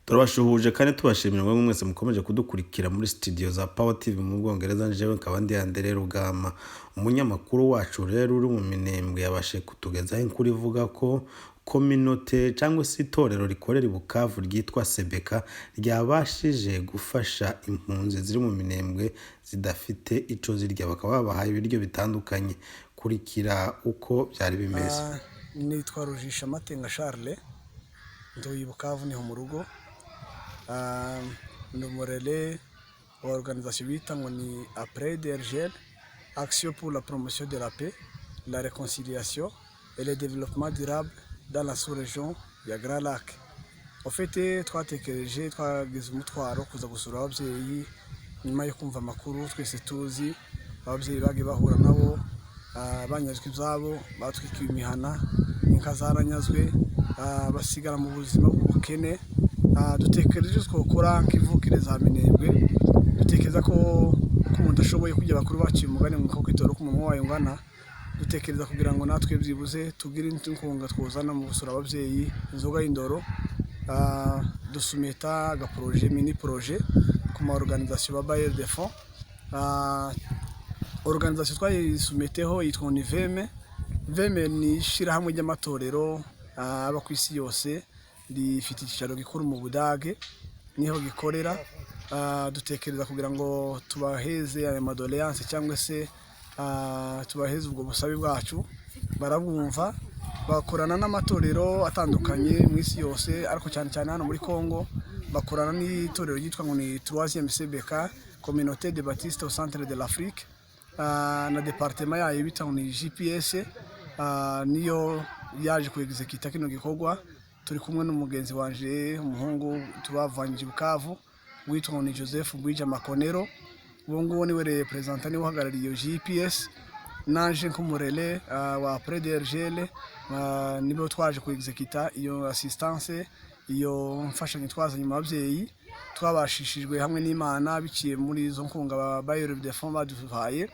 turabashuhuje kandi tubashimira mwe mwese mukomeje kudukurikira muri studio za Power TV mu Bwongereza. Njewe nkaba ndi Andere Rugama, umunyamakuru wacu rero uri mu Minembwe yabashe kutugezaho inkuru ivuga ko communauté cyangwa se itorero rikorera Bukavu ryitwa Sebeka ryabashije gufasha impunzi ziri mu Minembwe zidafite ico zirya, bakaba babahaye ibiryo bitandukanye. Kurikira uko byari bimeze. Nitwa Rujisha Matenga Charles, nduye Bukavu niho mu rugo. Numorele wa organisation bita ngo ni Après DRGL, Action pour la promotion de la paix, la réconciliation et le développement durable dans la sous-région ya Grand Lac. En fait, twatekereje twagize umutwaro kuza gusura ababyeyi nyuma yo kumva amakuru twese tuzi ababyeyi bage bahura nabo, banyazwe ibyabo, batwikiwe imihana, inka zaranyazwe, basigara mu buzima bw'ubukene. Dutekereje twokora nk'ivukire za Minembwe, dutekereza ko umuntu ashoboye kujya bakuru baciye umugani mu kwitoro ku munwa wayo ngana, dutekereza kugira ngo natwe byibuze tugire inkunga twozana mu gusura ababyeyi inzoga y'indoro. Dusumeta ga projet mini projet ku ma organisation babaye de fonds. Organisation twayisumeteho yitwa ni Veme. Veme ni shira hamwe ry'amatorero aba ku isi yose, rifite ikicaro gikuru mu Budage niho gikorera. Dutekereza kugira ngo tubaheze aya madoléance cyangwa se tubaheze ubwo busabe bwacu. Barabumva, bakorana n'amatorero atandukanye mu isi yose, ariko cyane cyane hano muri Congo bakorana n'itorero yitwa ngo ni 3e Sebeka, Communauté de Baptiste au centre de l'Afrique, na département yayo bita ngo ni GPS. Niyo yaje kwegezekita kino gikorwa. Turi kumwe n'umugenzi wanje umuhungu tubavanye Bukavu witwa ni Joseph Bwija Makonero. Uwo nguwo niwe representant ni uhagarariye GPS. Nanje nk'umurele wa Après DRGL, nibo twaje kwegezekita iyo assistance, iyo mfashanyo twazanye mu babyeyi. Twabashishijwe hamwe n'Imana biciye muri izo nkunga ba Bayer de Fonds baduhaye.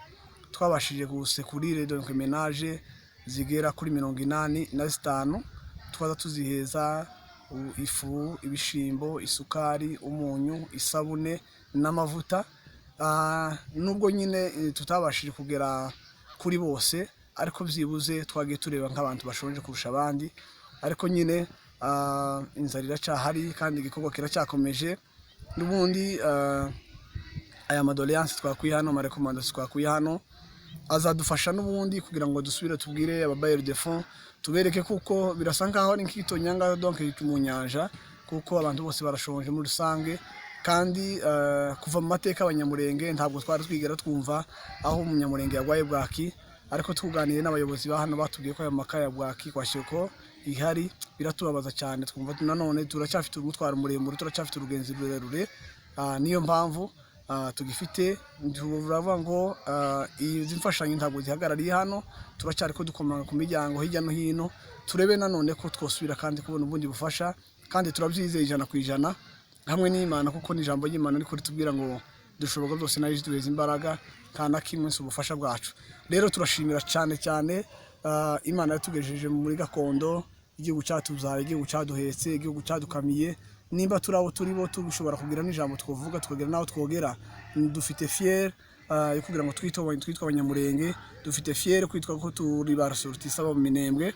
Twabashije gusekurire donc ménage zigera kuri 85, twaza tuziheza ifu, ibishimbo, isukari, umunyu, isabune n'amavuta. Nubwo nyine tutabashije kugera kuri bose, ariko byibuze twagiye tureba nk'abantu bashonje kurusha abandi. Ariko nyine inzara iracahari kandi igikorwa kiracyakomeje. N'ubundi aya madoléance twakwiye hano, ma recommandation twakwiye hano azadufasha n'ubundi kugira ngo dusubire tubwire ababayer de fonds, tubereke kuko birasa nkaho ari nk'itonyanga donc mu nyanja, kuko abantu bose barashonje muri rusange. Kandi kuva mu mateka abanyamurenge ntabwo twari twigera twumva aho umunyamurenge yagwaye bwaki, ariko tuganiriye n'abayobozi ba hano batubwiye ko aya makaya bwaki kwashiko ihari. Biratubabaza cyane, twumva nanone turacyafite umutwaro muremure, turacyafite urugenzi rurerure. Niyo mpamvu tugifite turavuga ngo izi mfashanyo ntabwo zihagarariye hano, turacyari ko dukomanga ku miryango hirya no hino, turebe nanone ko twosubira kandi kubona ubundi bufasha. Kandi turabyizeye 100% hamwe n'Imana, kuko ni ijambo ry'Imana ariko ritubwira ngo dushoboka byose nayo duheza imbaraga kandi akimwe ubufasha bwacu. Rero turashimira cyane cyane Imana yatugejeje muri gakondo, igihugu cyatuzaye, igihugu cyaduhetse, igihugu cyadukamiye. Nimba turabo turibo tugushobora kugira n'ijambo twovuga twogera naho twogera, dufite fier yo kugira ngo twitwa abanyamurenge, dufite fier kwitwa ko turi barasortisa mu Minembwe.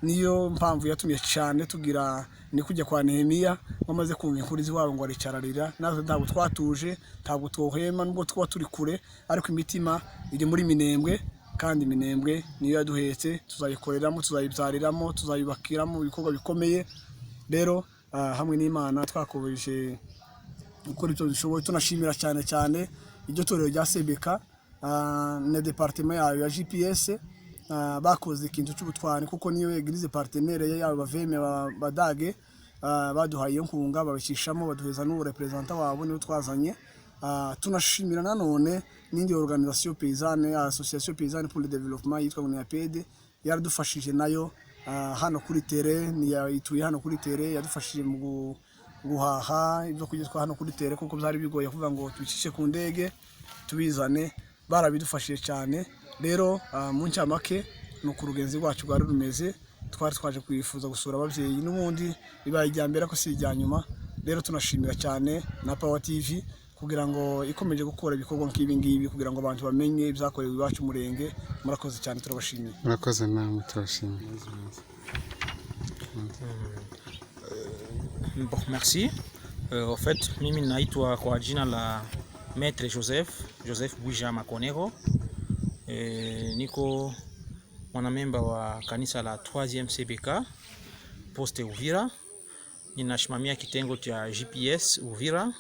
Niyo mpamvu yatumye cyane tugira ni kujya kwa Nehemia, bamaze kumva inkuru ziwabo ngo aricararira. Nazo ntabwo twatuje, ntabwo twohema, nubwo twa turi kure, ariko imitima iri muri Minembwe. Kandi Minembwe niyo yaduhetse, tuzayikoreramo, tuzayibyariramo, tuzayubakiramo ibikorwa bikomeye. Rero hamwe n'Imana twakobeje gukora ibyo dushoboye. Tunashimira cyane cyane iryo torero rya Sebeka na département yayo ya GPS, bakoze ikintu cy'ubutwari, kuko niyo eglise partenaire yabo baveme badage baduhaye nkunga, babishishamo, baduheza n'ubu representant wabo niwe twazanye. Tunashimira nanone n'indi organisation paysanne, association paysanne pour le développement yitwa ngo ni APD, yaradufashije nayo hano kuri tere, ni yituye hano kuri tere, yadufashije mu guhaha ibyo kugezwa hano kuri tere, kuko byari bigoye kuvuga ngo tubicishe ku ndege tubizane. Barabidufashije cyane. Rero mu ncamake no ku rugenzi rwacu rwari rumeze. twari twaje kwifuza gusura abavyeyi n'ubundi bibaye ijyambere ko si ijya nyuma. Rero tunashimira cyane na Power TV kugira ngo ikomeje gukora ibikorwa nk'ibi ngibi kugira ngo abantu bamenye ibyakorewe iwacu Murenge. Murakoze cyane, turabashimiye. Murakoze namwe, turashimiye. Bon, merci. Au fait, mimi naitwa kwa jina la Maître Joseph Bwija Makonero. Niko mwanamemba wa kanisa la 3e CBK Poste Uvira. Ninashimamia kitengo cha GPS Uvira.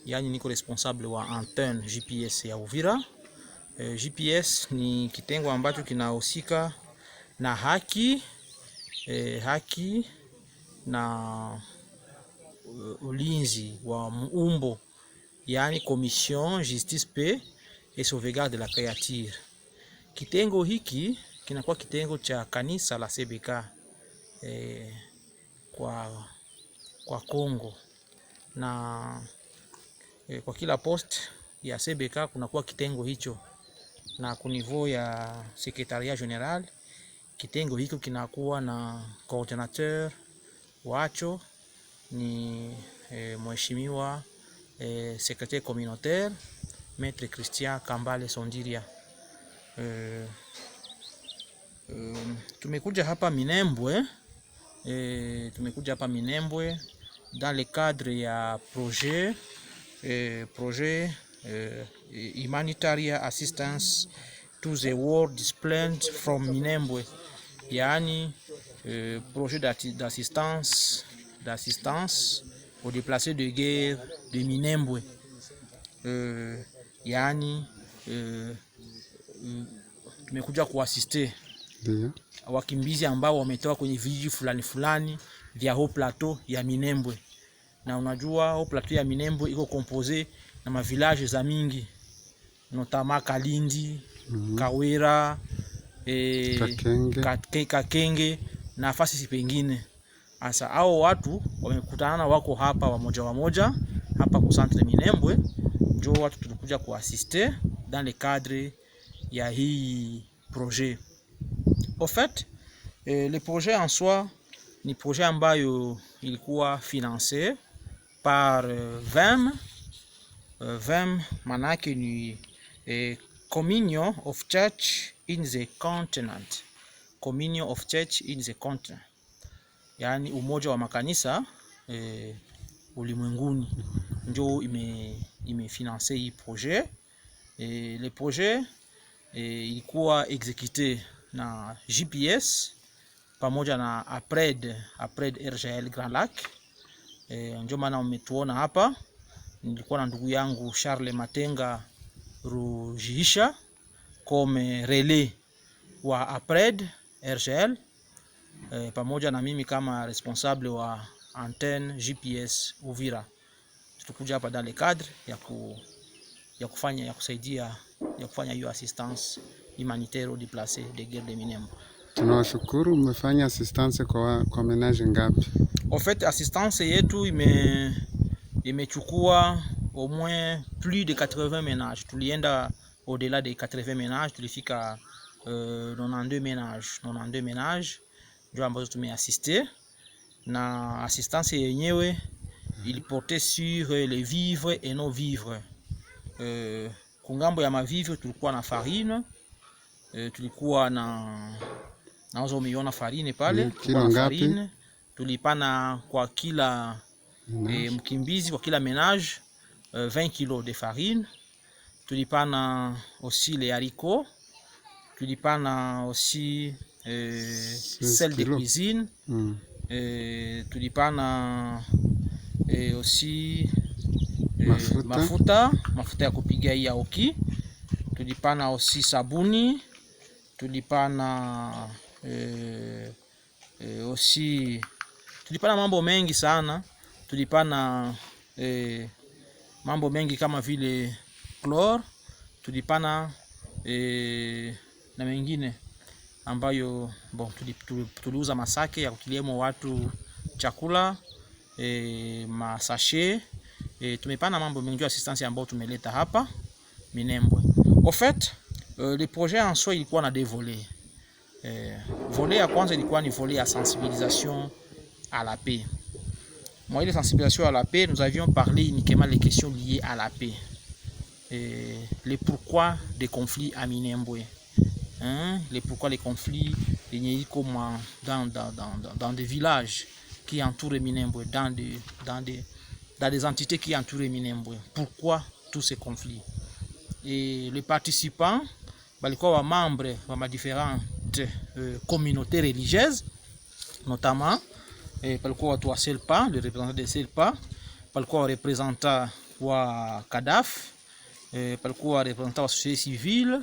Yani niko responsable wa antenne GPS ya Uvira. GPS ni kitengo ambacho kinahusika na haki na ulinzi wa muumbo, yani Commission Justice Paix et Sauvegarde de la Créature. Kitengo hiki kinakuwa kitengo cha kanisa la CBK kwa Kongo, na kwa kila post ya CBK kunakuwa kitengo hicho, na ku niveau ya Secretariat General kitengo hiko kinakuwa na coordinateur wacho ni mheshimiwa secrétaire communautaire Maître Christian Kambale Sondiria. Tumekuja hapa Minembwe, dans le cadre ya projet humanitarian assistance to the war displaced from Minembwe, yani projet d'assistance aux déplacés de guerre de Minembwe. Yani tumekuja kuasiste wakimbizi ambao wametoka kwenye vijiji fulani vya Haut Plateau ya Minembwe. Na unajua Haut Plateau ya Minembwe iko compose na mavillages za mingi, notamment Kalindi, Kawera, Kakenge na nafasi pengine. Asa hao watu wamekutana, wako hapa wamoja hapa kwa centre Minembwe, ndio watu tulikuja kuassister dans le cadre ya hii projet. Au fait, le projet en soi ni projet ambayo ilikuwa financé par VEM, manake ni Communion of Church in the Continent. Communion of Church in the Continent, yani umoja wa makanisa ulimwenguni, ndio imefinancer hii projet. Le projet ilikuwa exécuté na GPS pamoja na APRED RGL Grand Lac. Ndio maana umetuona hapa, nilikuwa na ndugu yangu Charles Matenga Rujiisha comme relais wa APRED RGL, pamoja na mimi kama responsable wa antenne GPS Uvira. Tukuja hapa dans le cadre ya kufanya hiyo assistance humanitaire aux déplacés de guerre de Minembwe. Tunawashukuru, mmefanya assistance kwa menage ngapi? En fait, assistance yetu imechukua au moins plus de 80 ménages. Tulienda au-delà de 80 ménages, tulifika 92 ménages ndio ambazo tumeassister, na assistance yenyewe il portait sur les vivres et non vivres. Kungambo ya mavivre tulikuwa na farine, tulikuwa nazo umeona farine pale, kilo ngapi? Tulipana kwa kila mkimbizi, kwa kila ménage 20 kg de farine. Tulipana aussi les haricots, tulipana aussi sel de cuisine, tulipana aussi mafuta ya kupiga ya oki, tulipana aussi sabuni, tulipana aussi tulipana mambo mengi sana, tulipana mambo mengi kama vile chlore, tulipana na mengine ambayo bon, tuliuza masake ya kukiliemo watu chakula, masashe, tumepana mambo mengi ya assistance ambayo tumeleta hapa Minembwe. Au fait, le projet en soi ilikuwa na deux volets. Volet ya kwanza ilikuwa ni volet ya sensibilisation à la paix. Moi, les sensibilisations à la paix, nous avions parlé uniquement des questions liées à la paix. Les pourquoi des conflits à Minembwe. Les pourquoi des conflits dans des villages qui entourent Minembwe, dans des entités qui entourent Minembwe. Pourquoi tous ces conflits? Et les participants, les membres de différentes communautés religieuses, notamment par le quoi toi Selpa, le représentant de Selpa, par le quoi représentant wa Kadaf, par le quoi représentant wa société civile,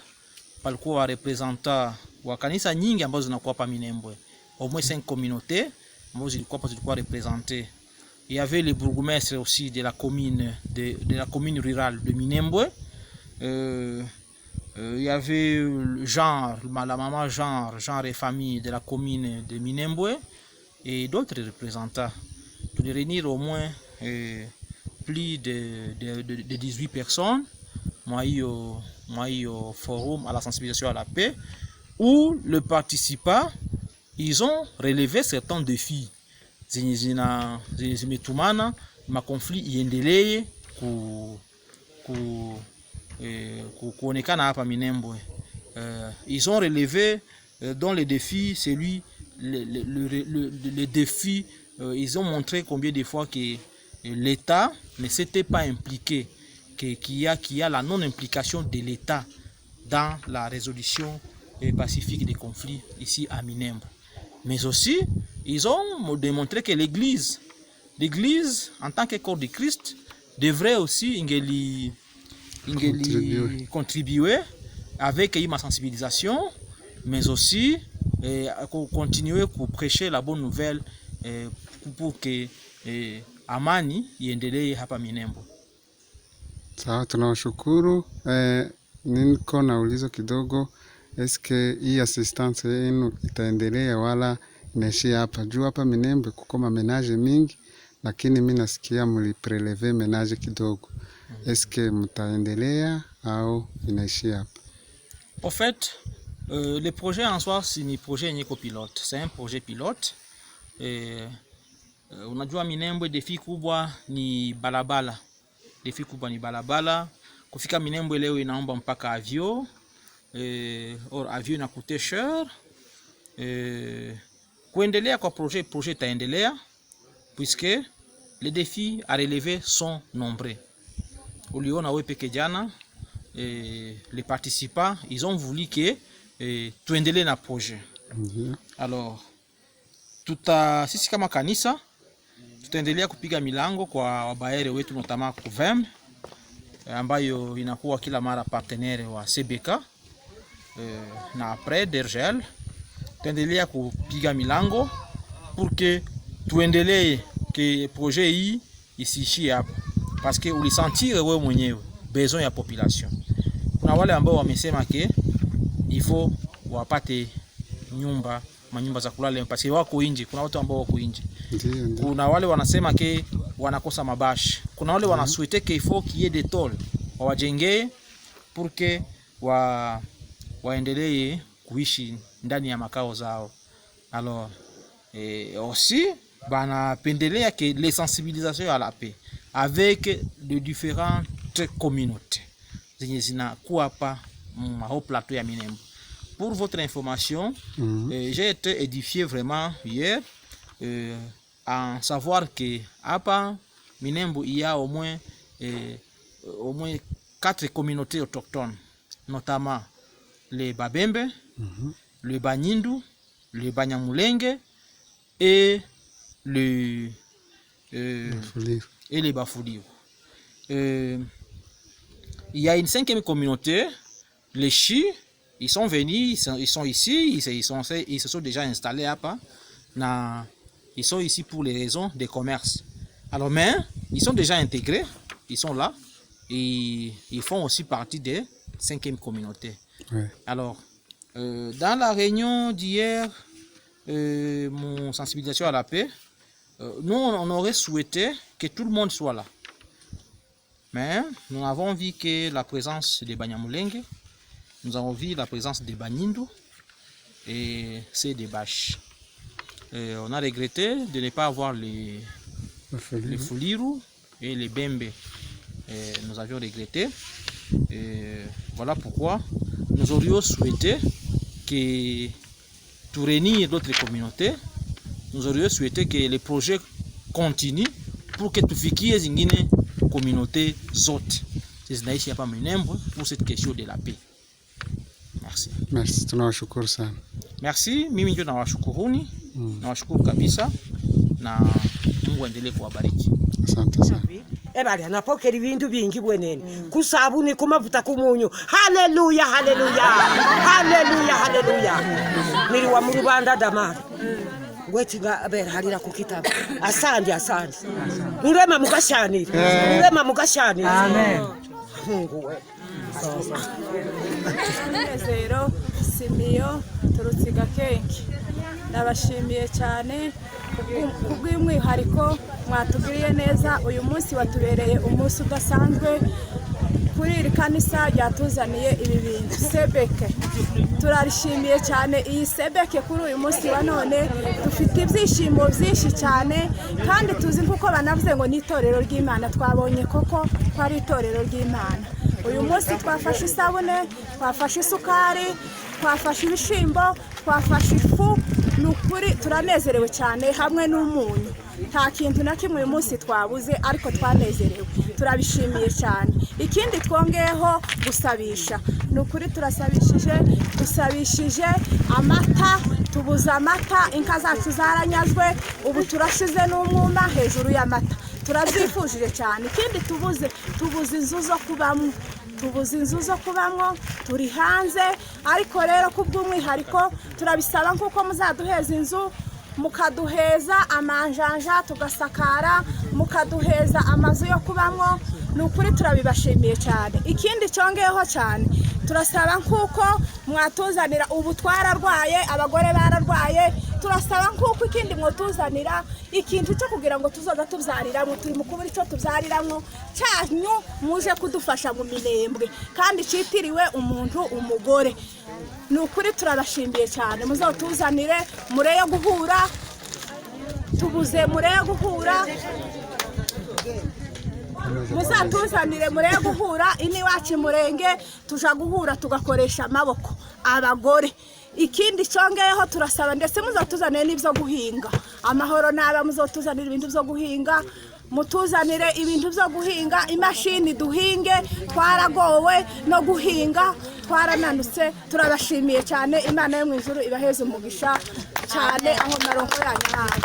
par le quoi représentant wa kanisa nyingi ambazo zinakuwa pa Minembwe. Au moins 5 communautés ambazo zilikuwa représentées. Il y avait le bourgmestre aussi de la commune la commune rurale de Minembwe. Il y avait la maman genre et famille de la commune de Minembwe et d'autres représentants pour réunir au moins plus de 18 personnes. Moi, au forum à la sensibilisation à la paix où les participants ils ont relevé certains défis. Zimetumana ma conflit iendelee kuonekana hapa Minembwe. Ils ont relevé dans les défis le défi, ils ont montré combien de fois que l'État ne s'était pas impliqué, qu'il y a la non-implication de l'État dans la résolution pacifique des conflits ici à Minembwe. Mais aussi, ils ont démontré que l'Église, en tant que corps de Christ, devrait aussi contribuer avec ma sensibilisation, mais aussi continuer pour prêcher la bonne nouvelle pour que amani iendelee hapa Minembwe. Sawa, tunawashukuru. Niko na ulizo kidogo, eske hii assistance yenu itaendelea wala inaishia hapa? Juu hapa Minembwe kuko menage mingi, lakini mimi nasikia mlipreleve menage kidogo. Eske mtaendelea au inaishia hapa? En fait, le projet en soi c'est un projet pilote, c'est un projet pilote. Unajua Minembwe defi kubwa ni balabala. Defi kubwa ni balabala. Kufika Minembwe leo inaomba mpaka avion. Or avion inakuta cher. Kuendelea kwa projet itaendelea puisque les défis à relever sont nombreux. Uliona wewe peke jana les participants ils ont voulu que tuendelee na projet. Alors sisi kama kanisa tutaendelea kupiga milango kwa wabaere wetu notama Kuvem ambayo inakuwa kila mara partenaire wa CBK na après Dergel. Tutaendelea kupiga milango pour que tuendelee que projet hii isiishie hapa, parce que ulisentir wewe mwenyewe besoin ya population. Kuna wale ambao wamesema ke il faut wapate manyumba za kulala parce que wako nje. Kuna watu ambao wako nje. Kuna wale wanasema ke wanakosa mabashi. Kuna wale wanasuete ke il faut qu'il y ait des tôles wawajengee pour que waendelee kuishi ndani ya makao zao. Alors aussi banapendelea que les sensibilisations à la paix avec de différentes communautés zenye zinakuwa hapa au plateau ya Minembwe. Pour votre information, j'ai été édifié vraiment hier en savoir que hapa Minembwe il y a au moins 4 communautés autochtones, notamment les Babembe, le Banyindu, le Banyamulenge et les Bafuliru. Il y a une 5e communauté, les Chi, ils sont venus, ils sont ici, ils se sont déjà installés à pas. Ils sont ici pour les raisons de commerce. Alors, mais ils sont déjà intégrés, ils sont là, et ils font aussi partie des 5e communauté. Ouais. Alors, dans la réunion d'hier, mon sensibilisation à la paix, nous on aurait souhaité que tout le monde soit là. Mais nous avons vu que la présence des Banyamulenge, nous avons vu la présence des Banyindu, et c'est des bâches. On a regretté de ne pas avoir les Fuliru et les Bembe. Nous avions regretté. Voilà pourquoi nous aurions souhaité que, pour réunir d'autres communautés, nous aurions souhaité que les projets continuent pour que tufikie zingine communauté zote zinaishi hapa Minembwe pour cette question de la paix. Merci. Merci, tunawashukuru sana. Merci, mimi ndio nawashukuruni. Nawashukuru kabisa na Mungu aendelee kuwabariki. Asante sana. Ebali anapokera ibintu bingi bwenene kusabuni kumavuta kumunyu. Haleluya, haleluya. Haleluya, haleluya. Nili wa mu Rubanda Damari. Ngwetinga abera harira ku kitabu. Asante, asante. Ngurema mugashanira. Ngurema mugashanira. Amen. Mungu we. Nezero Simiyo Turutsiga Kenki. Nabashimiye cyane kubw'umwihariko mwatugiriye neza. Uyu munsi watubereye umunsi udasanzwe kuri iri kanisa ryatuzaniye ibi bintu sebeke. Turarishimiye cyane iyi sebeke kuri uyu munsi wa none. Dufite ibyishimo byinshi cyane kandi tuzi kuko banavuze ngo ni itorero ry'Imana. Twabonye koko ko ari itorero ry'Imana. Uyu munsi twafashe isabune, twafashe isukari, twafashe ibishimbo, twafashe ifu. Nukuri turanezerewe cyane hamwe n'umunyu. Nta kintu na kimwe uyu munsi twabuze ariko twanezerewe. Turabishimiye cyane. Ikindi twongeyeho gusabisha. Nukuri dusabishije amata, tubuza amata, inka zacu zaranyazwe, ubu turashize n'umwuma hejuru y'amata. Turabyifujije cyane. Ikindi tubuze inzu zo kubamo. Tubuze inzu zo kubamwo, turi hanze, ariko rero kubw'umwihariko turabisaba nkuko muzaduheza inzu, mukaduheza amanjanja tugasakara, mukaduheza amazu yo kubamwo. Nukuri turabibashimiye cyane. Ikindi cyongeyeho cyane turasaba nkuko mwatuzanira, ubu twararwaye, abagore bararwaye, turasaba nkuko ikindi mwatuzanira ikintu cyo kugira ngo tuzoza tubyariramo, turi mu kubura icyo tubyariramo cyanyu, muje kudufasha mu Minembwe kandi citiriwe umuntu umugore. Nukuri turabashimiye cyane. Muzatuzanire mureyo guhura, tubuze mureyo guhura, muzatuzanire mureyo guhura. Ini wacu Murenge tuja guhura tugakoresha amaboko abagore. Ikindi cyongeyeho turasaba ndetse muzatuzanire n'ibyo guhinga. Amahoro naba muzatuzanire ibintu byo guhinga, mutuzanire ibintu byo guhinga, imashini duhinge. Twaragowe no guhinga, twarananutse. Turabashimiye cyane. Imana yo mu ijuru ibaheze umugisha cyane aho maronko yanyu hawe.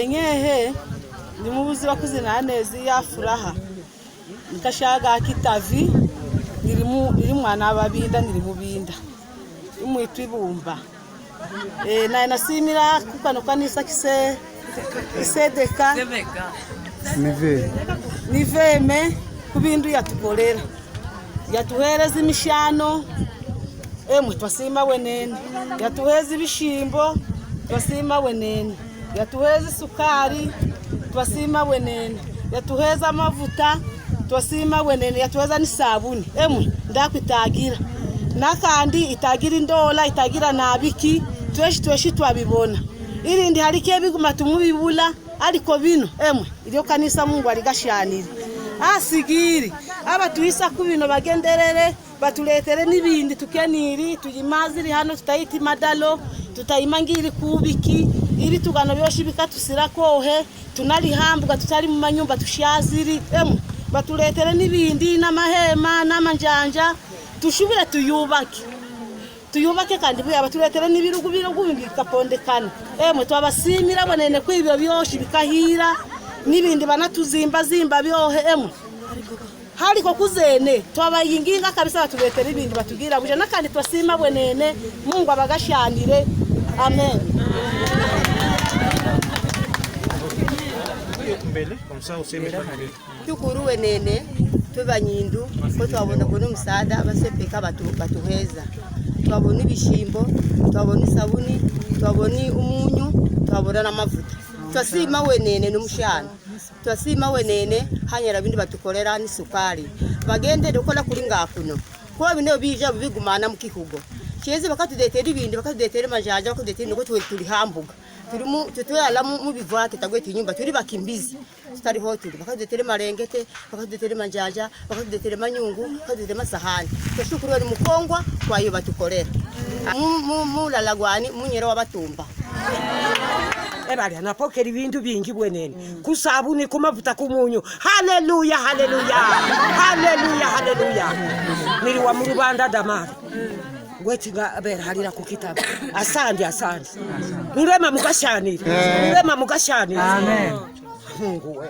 Nyehe ni mubuzi bakuzina nezi ya furaha nikashaga kitavi niri mwana ababinda niri mubinda umwitwa Ibumba. Nasimira kukano kanisa kisedeka niveme kubindu yatukolera yatuhereza imishano twasima wenene, yatuheza ibishimbo twasima wenene, yatuheza isukari twasima wenene, yatuheza amavuta twasima wenene, yatuheza n'isabuni ndakwitagira nakandi itagira indola, itagira nabiki, tweshi twabibona. Irindi harike biguma tumubibula ariko bino iryo kanisa Mungu arigashanira asigiri abatuisa kubino bagenderere batuletere n'ibindi tukeniri tuyimaziri hano tutayita madalo tutayimangiri kubiki iri tugano byoshi bikatusira kohe tunarihambuka tutari mu manyumba tushaziri batuletere n'ibindi n'amahema n'amanjanja tushubire tuyubake kandi buya batuletere n'ibirugu bikapondekana twabasimira bonene ko ibyo byoshi bikahira n'ibindi banatuzimba byohe hariko kuzene twabayinginga kabisa batuletere ibindi batugira buje nakandi twasima bwenene Mungu abagashanire. Amen. Tukuru wenene tubanyindu ko twabona ko n'umusada basepeka batuheza, twabona ibishimbo, twabona isabuni, twabona umunyu, twabona n'amavuta. Twasima wenene n'umushana, twasima wenene hanyara bindi batukorera n'isukari. bagende dokora kuri ngakuno kuba bino bija bigumana mu kihugo cyeze bakatudetera ibindi bakatudetera majaja bakatudetera nuko turi hambuga tutwala mu bivate tagwete inyumba turi bakimbizi tutari hoteli bakadetera marengete bakadetera manjaja bakadetera manyungu bakadetera masahani twashukuru ni mukongwa kwa iyo batukorera mu lalagwani munyero wabatumba ebali anapokera ibintu bingi bwenene kusabuni kumavuta kumunyu haleluya haleluya haleluya haleluya niri wa mu Rubanda Damari Gwetinga bera harira ku kitabu asandi nirema mugashanira amen Mungu we